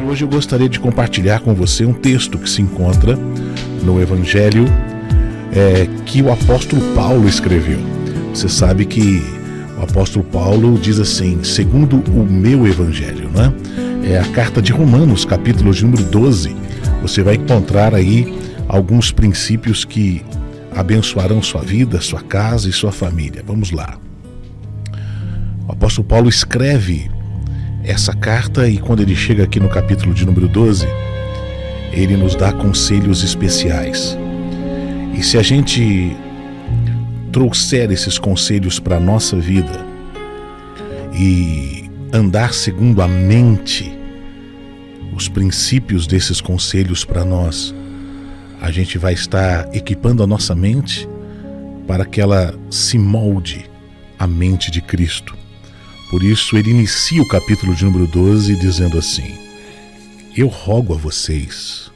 Hoje eu gostaria de compartilhar com você um texto que se encontra no Evangelho que o apóstolo Paulo escreveu. Você sabe que o apóstolo Paulo diz assim, segundo o meu Evangelho, né? É a carta de Romanos, capítulo de número 12. Você vai encontrar aí alguns princípios que abençoarão sua vida, sua casa e sua família. Vamos lá. O apóstolo Paulo escreve essa carta e quando ele chega aqui no capítulo de número 12, ele nos dá conselhos especiais. E se a gente trouxer esses conselhos para a nossa vida e andar segundo a mente, os princípios desses conselhos para nós, a gente vai estar equipando a nossa mente para que ela se molde à mente de Cristo. Por isso ele inicia o capítulo de número 12 dizendo assim: eu rogo a vocês,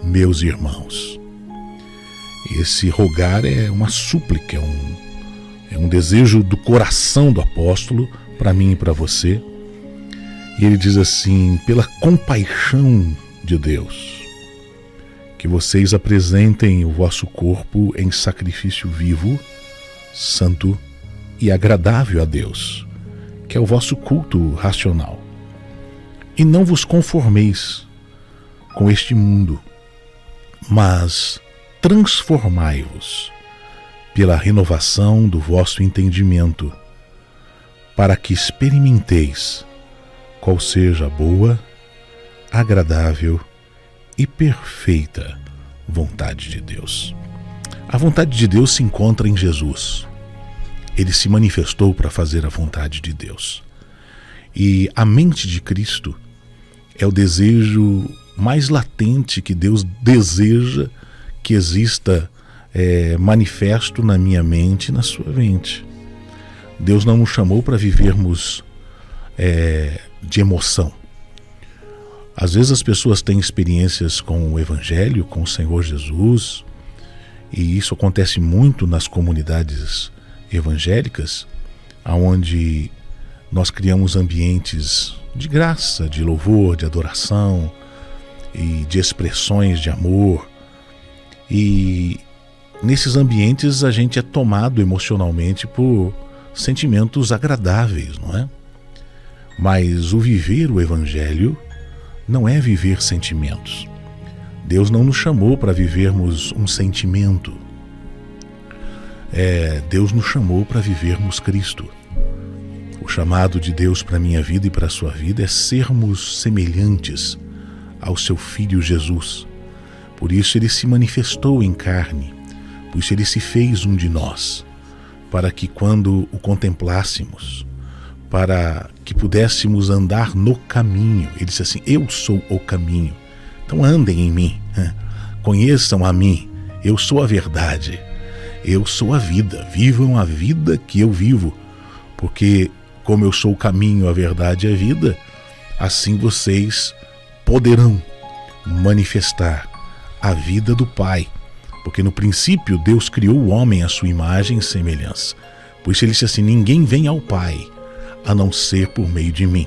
meus irmãos. Esse rogar é uma súplica, é um desejo do coração do apóstolo para mim e para você. E ele diz assim: pela compaixão de Deus, que vocês apresentem o vosso corpo em sacrifício vivo, santo e agradável a Deus, que é o vosso culto racional. E não vos conformeis com este mundo, mas transformai-vos pela renovação do vosso entendimento, para que experimenteis qual seja a boa, agradável e perfeita vontade de Deus. A vontade de Deus se encontra em Jesus. Ele se manifestou para fazer a vontade de Deus. E a mente de Cristo é o desejo mais latente que Deus deseja que exista manifesto na minha mente e na sua mente. Deus não nos chamou para vivermos de emoção. Às vezes as pessoas têm experiências com o Evangelho, com o Senhor Jesus, e isso acontece muito nas comunidades evangélicas, onde nós criamos ambientes de graça, de louvor, de adoração e de expressões de amor. E nesses ambientes a gente é tomado emocionalmente por sentimentos agradáveis, não é? Mas o viver o Evangelho não é viver sentimentos. Deus não nos chamou para vivermos um sentimento. Deus nos chamou para vivermos Cristo. O chamado de Deus para a minha vida e para a sua vida é sermos semelhantes ao seu Filho Jesus. Por isso ele se manifestou em carne, por isso ele se fez um de nós, para que quando o contemplássemos, para que pudéssemos andar no caminho, ele disse assim: eu sou o caminho, então andem em mim, conheçam a mim, eu sou a verdade. Eu sou a vida, vivam a vida que eu vivo, porque como eu sou o caminho, a verdade e a vida, assim vocês poderão manifestar a vida do Pai, porque no princípio Deus criou o homem à sua imagem e semelhança. Por isso ele disse assim: ninguém vem ao Pai a não ser por meio de mim.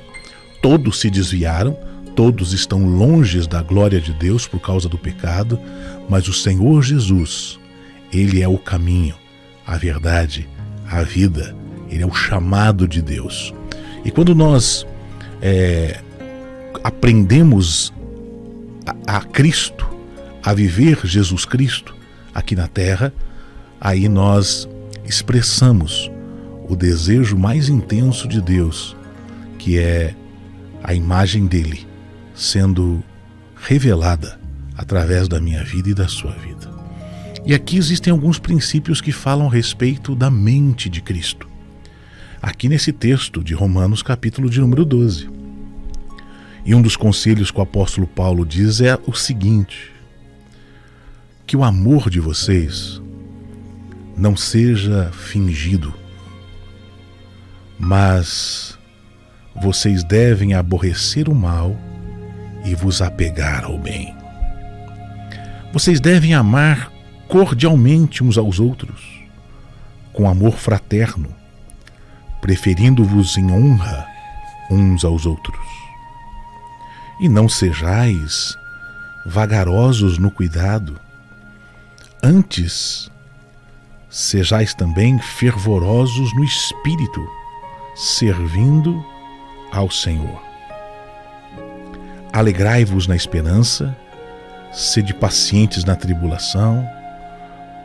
Todos se desviaram, todos estão longe da glória de Deus por causa do pecado, mas o Senhor Jesus, ele é o caminho, a verdade, a vida. Ele é o chamado de Deus. E quando nós aprendemos a Cristo, a viver Jesus Cristo aqui na terra, aí nós expressamos o desejo mais intenso de Deus, que é a imagem dele sendo revelada através da minha vida e da sua vida. E aqui existem alguns princípios que falam a respeito da mente de Cristo. Aqui nesse texto de Romanos, capítulo de número 12. E um dos conselhos que o apóstolo Paulo diz é o seguinte: que o amor de vocês não seja fingido, mas vocês devem aborrecer o mal e vos apegar ao bem. Vocês devem amar cordialmente uns aos outros, com amor fraterno, preferindo-vos em honra uns aos outros. E não sejais vagarosos no cuidado, antes sejais também fervorosos no espírito, servindo ao Senhor. Alegrai-vos na esperança, sede pacientes na tribulação,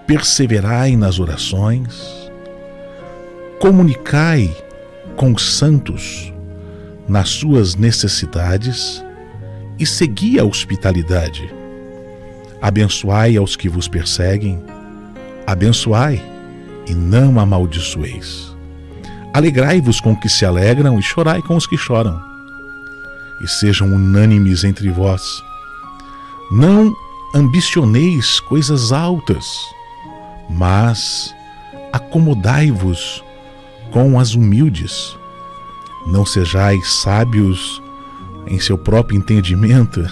perseverai nas orações, comunicai com os santos nas suas necessidades e segui a hospitalidade. Abençoai aos que vos perseguem, abençoai e não amaldiçoeis. Alegrai-vos com os que se alegram e chorai com os que choram. E sejam unânimes entre vós. Não ambicioneis coisas altas, mas acomodai-vos com as humildes. Não sejais sábios em seu próprio entendimento.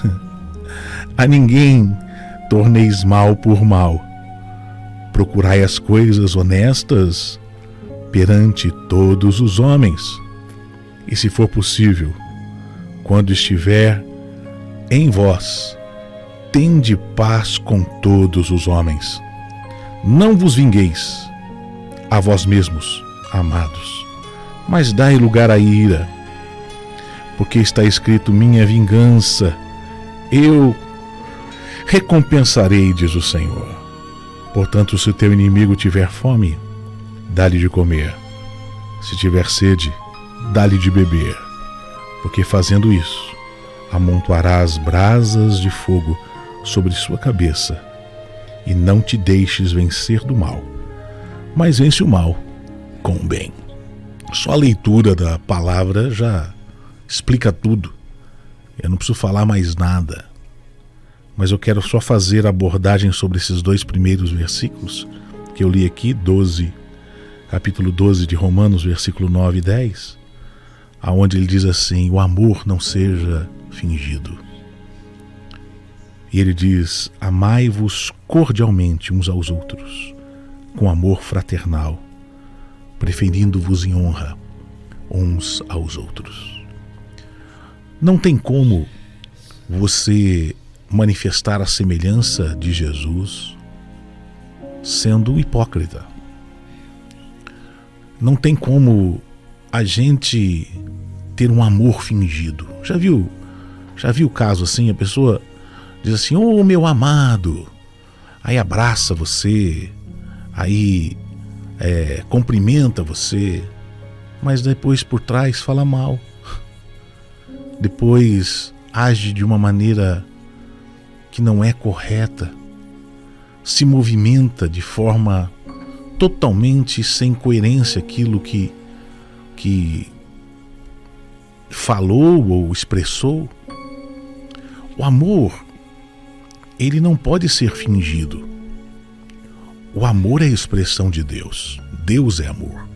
A ninguém torneis mal por mal. Procurai as coisas honestas perante todos os homens. E se for possível, quando estiver em vós, tende paz com todos os homens. Não vos vingueis a vós mesmos, amados, mas dai lugar à ira, porque está escrito: minha vingança, eu recompensarei, diz o Senhor. Portanto, se o teu inimigo tiver fome, dá-lhe de comer. Se tiver sede, dá-lhe de beber. Porque fazendo isso, amontoarás brasas de fogo sobre sua cabeça. E não te deixes vencer do mal, mas vence o mal com o bem. Só a leitura da palavra já explica tudo. Eu não preciso falar mais nada. Mas eu quero só fazer a abordagem sobre esses dois primeiros versículos que eu li aqui, capítulo 12 de Romanos, versículo 9 e 10, aonde ele diz assim: o amor não seja fingido. E ele diz: amai-vos cordialmente uns aos outros, com amor fraternal, preferindo-vos em honra uns aos outros. Não tem como você manifestar a semelhança de Jesus sendo hipócrita. Não tem como a gente ter um amor fingido. Já viu o caso assim? A pessoa diz assim: ô meu amado, aí abraça você, aí cumprimenta você, mas depois por trás fala mal, depois age de uma maneira que não é correta, se movimenta de forma totalmente sem coerência aquilo que falou ou expressou. O amor, ele não pode ser fingido. O amor é a expressão de Deus. Deus é amor.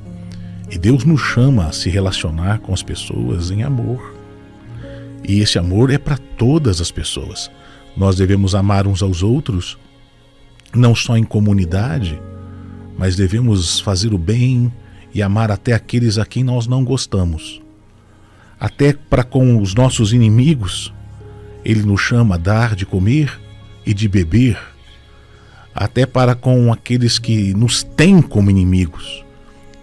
E Deus nos chama a se relacionar com as pessoas em amor. E esse amor é para todas as pessoas. Nós devemos amar uns aos outros, não só em comunidade, mas devemos fazer o bem e amar até aqueles a quem nós não gostamos. Até para com os nossos inimigos, Ele nos chama a dar de comer e de beber. Até para com aqueles que nos têm como inimigos,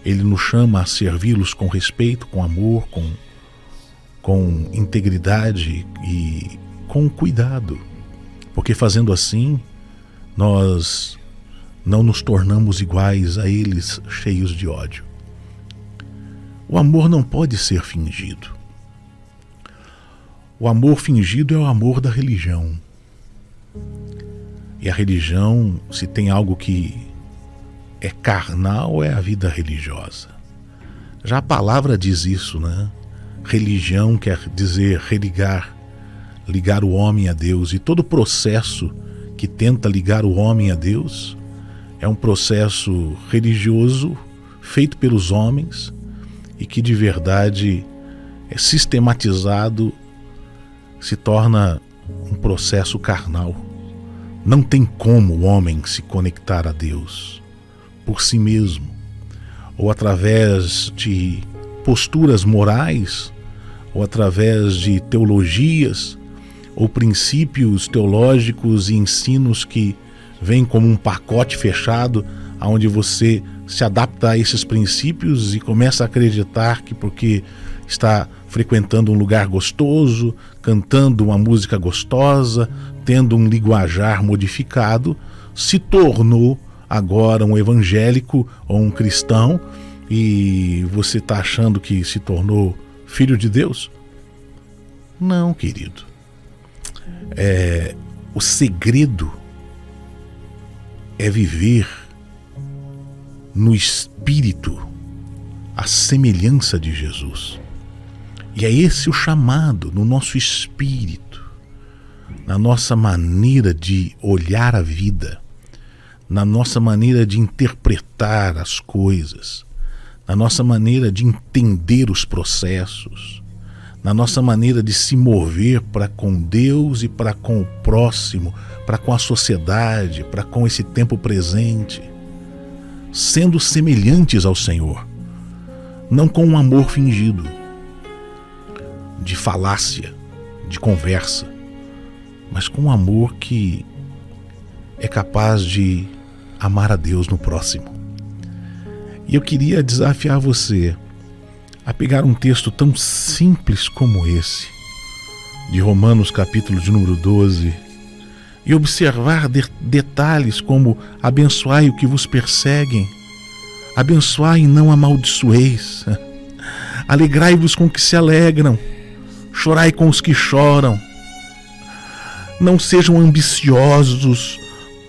Ele nos chama a servi-los com respeito, com amor, com integridade e com cuidado. Porque fazendo assim, nós não nos tornamos iguais a eles, cheios de ódio. O amor não pode ser fingido. O amor fingido é o amor da religião. E a religião, se tem algo que é carnal, é a vida religiosa. Já a palavra diz isso, né? Religião quer dizer ligar o homem a Deus, e todo processo que tenta ligar o homem a Deus é um processo religioso feito pelos homens e que de verdade é sistematizado, se torna um processo carnal. Não tem como o homem se conectar a Deus por si mesmo, ou através de posturas morais, ou através de teologias, ou princípios teológicos e ensinos que vêm como um pacote fechado, onde você se adapta a esses princípios e começa a acreditar que porque está frequentando um lugar gostoso, cantando uma música gostosa, tendo um linguajar modificado, se tornou agora um evangélico ou um cristão, e você está achando que se tornou filho de Deus? Não, querido. O segredo é viver no Espírito, a semelhança de Jesus. E é esse o chamado no nosso espírito, na nossa maneira de olhar a vida, na nossa maneira de interpretar as coisas, na nossa maneira de entender os processos, na nossa maneira de se mover para com Deus e para com o próximo, para com a sociedade, para com esse tempo presente, sendo semelhantes ao Senhor, não com um amor fingido, de falácia, de conversa, mas com um amor que é capaz de amar a Deus no próximo. E eu queria desafiar você a pegar um texto tão simples como esse, de Romanos capítulo de número 12, e observar detalhes como: abençoai o que vos perseguem, abençoai e não amaldiçoeis, alegrai-vos com os que se alegram, chorai com os que choram. Não sejam ambiciosos,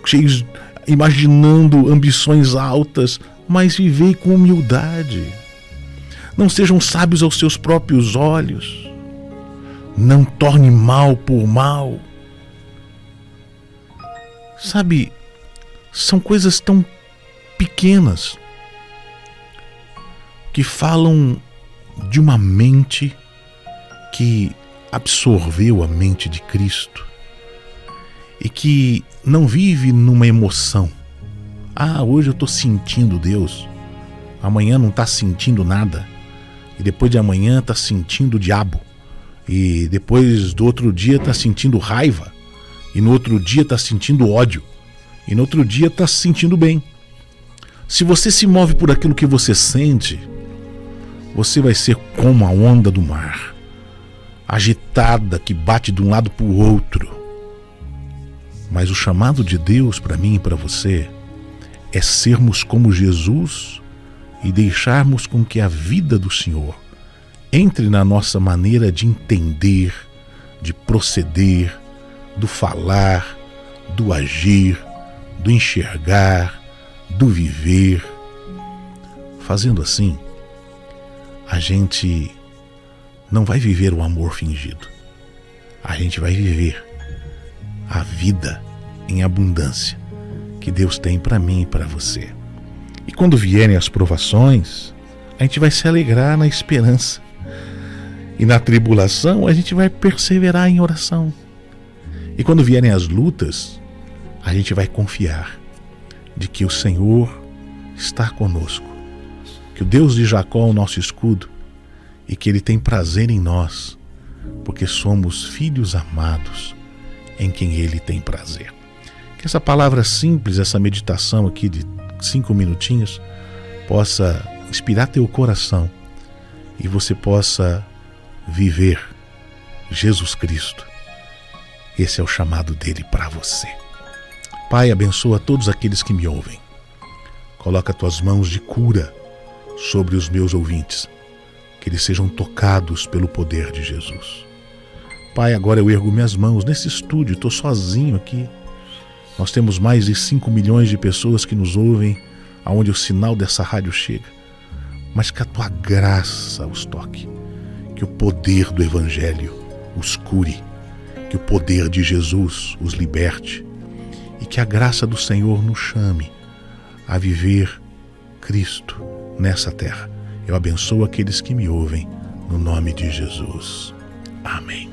cheios, imaginando ambições altas, mas vivei com humildade. Não sejam sábios aos seus próprios olhos. Não torne mal por mal. Sabe, são coisas tão pequenas que falam de uma mente que absorveu a mente de Cristo e que não vive numa emoção. Hoje eu estou sentindo Deus, amanhã não está sentindo nada, e depois de amanhã está sentindo o diabo, e depois do outro dia está sentindo raiva, e no outro dia está sentindo ódio, e no outro dia está se sentindo bem. Se você se move por aquilo que você sente, você vai ser como a onda do mar, agitada, que bate de um lado para o outro. Mas o chamado de Deus para mim e para você é sermos como Jesus e deixarmos com que a vida do Senhor entre na nossa maneira de entender, de proceder, do falar, do agir, do enxergar, do viver. Fazendo assim, a gente não vai viver o amor fingido. A gente vai viver a vida em abundância que Deus tem para mim e para você. E quando vierem as provações, a gente vai se alegrar na esperança. E na tribulação, a gente vai perseverar em oração. E quando vierem as lutas, a gente vai confiar de que o Senhor está conosco, que o Deus de Jacó é o nosso escudo e que Ele tem prazer em nós, porque somos filhos amados em quem Ele tem prazer. Que essa palavra simples, essa meditação aqui de 5 minutinhos, possa inspirar teu coração e você possa viver Jesus Cristo. Esse é o chamado dele para você. Pai, abençoa todos aqueles que me ouvem. Coloca tuas mãos de cura sobre os meus ouvintes, que eles sejam tocados pelo poder de Jesus. Pai, agora eu ergo minhas mãos nesse estúdio, estou sozinho aqui. Nós temos mais de 5 milhões de pessoas que nos ouvem, aonde o sinal dessa rádio chega. Mas que a tua graça os toque, que o poder do Evangelho os cure, que o poder de Jesus os liberte e que a graça do Senhor nos chame a viver Cristo nessa terra. Eu abençoo aqueles que me ouvem, no nome de Jesus. Amém.